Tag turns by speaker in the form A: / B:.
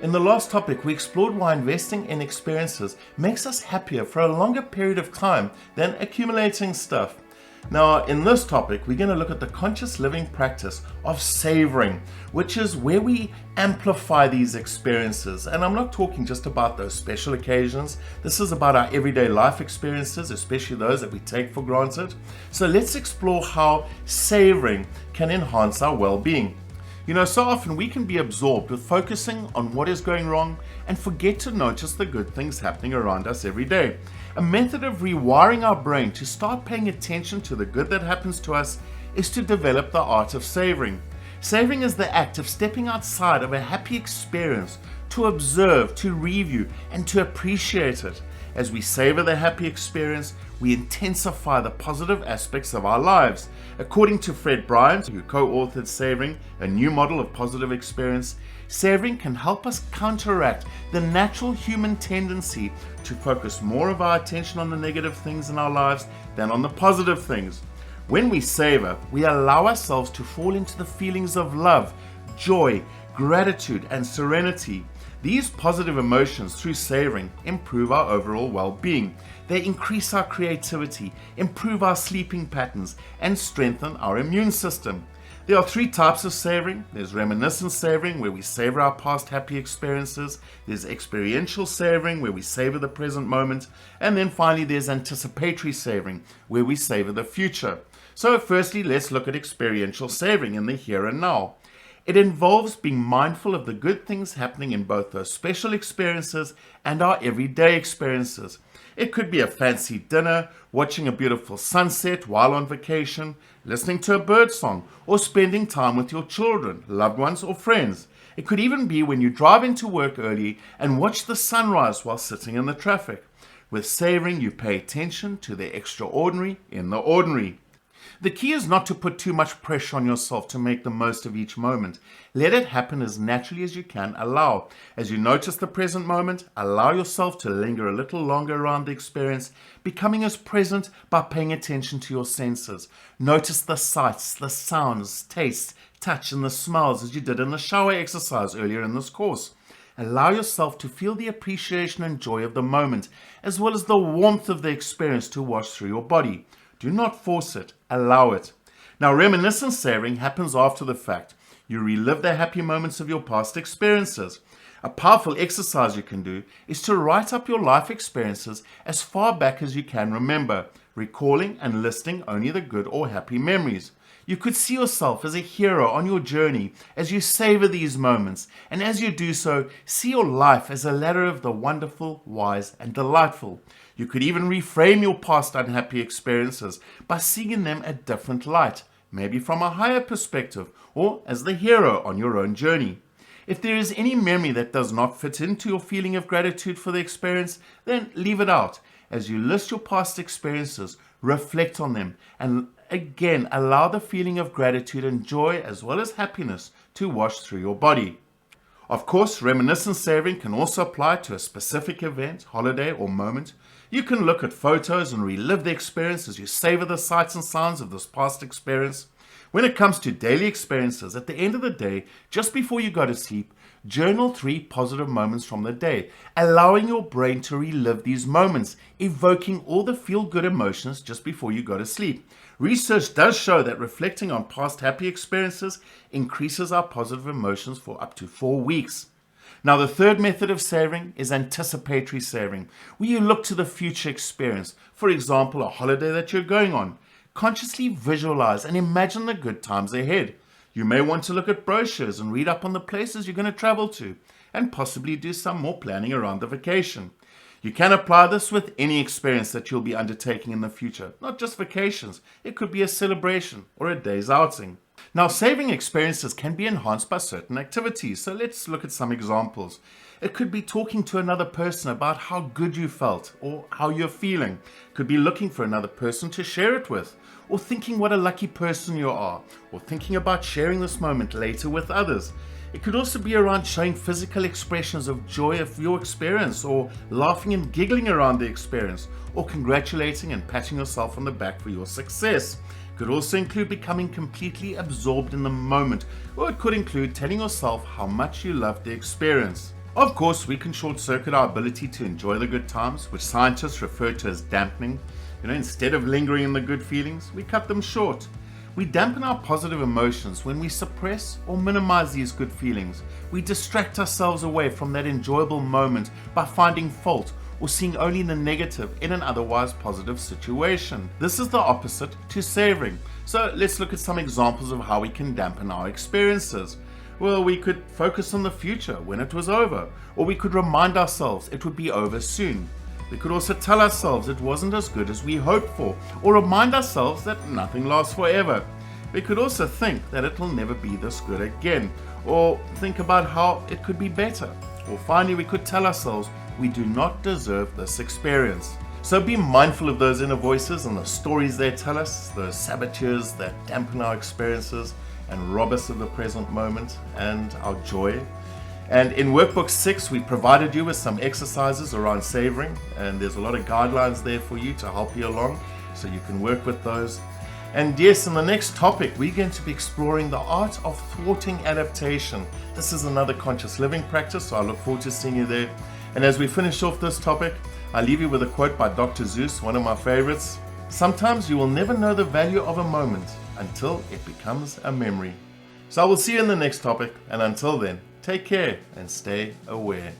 A: In the last topic, we explored why investing in experiences makes us happier for a longer period of time than accumulating stuff. Now, in this topic, we're going to look at the conscious living practice of savoring, which is where we amplify these experiences. And I'm not talking just about those special occasions. This is about our everyday life experiences, especially those that we take for granted. So let's explore how savoring can enhance our well-being. So often we can be absorbed with focusing on what is going wrong and forget to notice the good things happening around us every day. A method of rewiring our brain to start paying attention to the good that happens to us is to develop the art of savoring. Savoring is the act of stepping outside of a happy experience to observe, to review, and to appreciate it. As we savor the happy experience, we intensify the positive aspects of our lives. According to Fred Bryant, who co-authored Savoring, a new model of positive experience, savoring can help us counteract the natural human tendency to focus more of our attention on the negative things in our lives than on the positive things. When we savor, we allow ourselves to fall into the feelings of love, joy, gratitude, and serenity. These positive emotions through savoring improve our overall well-being. They increase our creativity, improve our sleeping patterns, and strengthen our immune system. There are three types of savoring. There's reminiscent savoring, where we savor our past happy experiences. There's experiential savoring, where we savor the present moment. And then finally, there's anticipatory savoring, where we savor the future. So firstly, let's look at experiential savoring in the here and now. It involves being mindful of the good things happening in both those special experiences and our everyday experiences. It could be a fancy dinner, watching a beautiful sunset while on vacation, listening to a bird song, or spending time with your children, loved ones, or friends. It could even be when you drive into work early and watch the sunrise while sitting in the traffic. With savoring, you pay attention to the extraordinary in the ordinary. The key is not to put too much pressure on yourself to make the most of each moment. Let it happen as naturally as you can allow. As you notice the present moment, allow yourself to linger a little longer around the experience, becoming as present by paying attention to your senses. Notice the sights, the sounds, tastes, touch, and the smells as you did in the shower exercise earlier in this course. Allow yourself to feel the appreciation and joy of the moment, as well as the warmth of the experience to wash through your body. Do not force it, allow it. Now, reminiscent savoring happens after the fact. You relive the happy moments of your past experiences. A powerful exercise you can do is to write up your life experiences as far back as you can remember, recalling and listing only the good or happy memories. You could see yourself as a hero on your journey as you savor these moments, and as you do so, see your life as a ladder of the wonderful, wise, and delightful. You could even reframe your past unhappy experiences by seeing them a different light, maybe from a higher perspective, or as the hero on your own journey. If there is any memory that does not fit into your feeling of gratitude for the experience, then leave it out. As you list your past experiences, reflect on them, and again, allow the feeling of gratitude and joy as well as happiness to wash through your body. Of course, reminiscent savoring can also apply to a specific event, holiday, or moment. You can look at photos and relive the experience as you savor the sights and sounds of this past experience. When it comes to daily experiences, at the end of the day, just before you go to sleep, journal 3 positive moments from the day, allowing your brain to relive these moments, evoking all the feel-good emotions just before you go to sleep. Research does show that reflecting on past happy experiences increases our positive emotions for up to 4 weeks. Now, the third method of savoring is anticipatory savoring, where you look to the future experience, for example, a holiday that you're going on. Consciously visualize and imagine the good times ahead. You may want to look at brochures and read up on the places you're going to travel to, and possibly do some more planning around the vacation. You can apply this with any experience that you'll be undertaking in the future, not just vacations. It could be a celebration or a day's outing. Now, savoring experiences can be enhanced by certain activities, so let's look at some examples. It could be talking to another person about how good you felt or how you're feeling. It could be looking for another person to share it with, or thinking what a lucky person you are, or thinking about sharing this moment later with others. It could also be around showing physical expressions of joy of your experience, or laughing and giggling around the experience, or congratulating and patting yourself on the back for your success. It could also include becoming completely absorbed in the moment, or it could include telling yourself how much you loved the experience. Of course, we can short circuit our ability to enjoy the good times, which scientists refer to as dampening. Instead of lingering in the good feelings, we cut them short. We dampen our positive emotions when we suppress or minimize these good feelings. We distract ourselves away from that enjoyable moment by finding fault or seeing only the negative in an otherwise positive situation. This is the opposite to savoring. So let's look at some examples of how we can dampen our experiences. Well, we could focus on the future when it was over, or we could remind ourselves it would be over soon. We could also tell ourselves it wasn't as good as we hoped for, or remind ourselves that nothing lasts forever. We could also think that it will never be this good again, or think about how it could be better. Or finally, we could tell ourselves we do not deserve this experience. So be mindful of those inner voices and the stories they tell us, those saboteurs that dampen our experiences and rob us of the present moment and our joy. And in workbook 6, we provided you with some exercises around savoring, and there's a lot of guidelines there for you to help you along, so you can work with those. And yes, in the next topic, we're going to be exploring the art of thwarting adaptation. This is another conscious living practice, so I look forward to seeing you there. And as we finish off this topic, I leave you with a quote by Dr. Seuss, one of my favorites. Sometimes you will never know the value of a moment until it becomes a memory. So I will see you in the next topic, and until then, take care and stay aware.